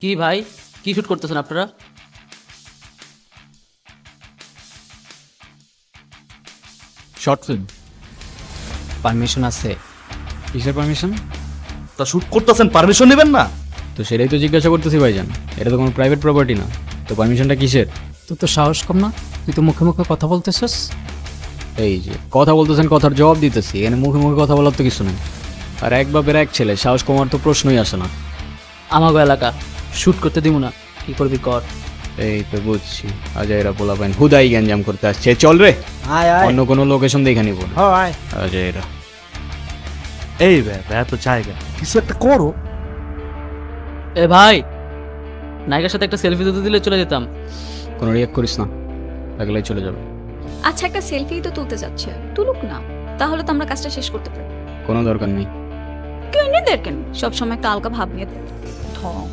কি ভাই, কি শুট করতেছেন আপনারা? Short film. পারমিশন আছে? কিসের পারমিশন? তা শুট করতেছেন, পারমিশন নেবেন না? তো সেটাই তো জিজ্ঞাসা করতেছি ভাইজান, এটা তো কোনো প্রাইভেট প্রপার্টি না, তো পারমিশনটা কিসের? তোর তো সাহস কম না? তুই তো মুখে মুখে কথা বলতেছিস। এই যে কথা বলতেছেন, কথার জবাব দিতেছি, এখানে মুখে মুখে কথা বলার তো কিছু নেই। আর এক বাপের এক ছেলে, সাহস কমার তো প্রশ্নই আসে না। আমাগো এলাকা শুট করতে দিব না, কি করবি কর। এই তো বুঝছি, অজয়রা পোলা পাইন হুদাই গ্যাঞ্জাম করতে আসছে। চল রে, আয় আয় অন্য কোনো লোকেশন দেখে নিব না। হ আয় অজয়রা এই ব্যাপার এত জায়গা, কিছু একটা করো। এ ভাই, নায়িকার সাথে একটা সেলফি তুলতে দিলে চলে যেতাম। কোনো রিয়াক্ট করিস না, লাগলেই চলে যাবে। আচ্ছা, একটা সেলফি তো তুলতে যাচ্ছে, তুলুক না, তাহলে তো আমরা কাজটা শেষ করতে পারি। কোনো দরকার নেই। কেউ নিয়ে দেখেন সবসময় একটা আলগা ভাব নিয়ে ঢং।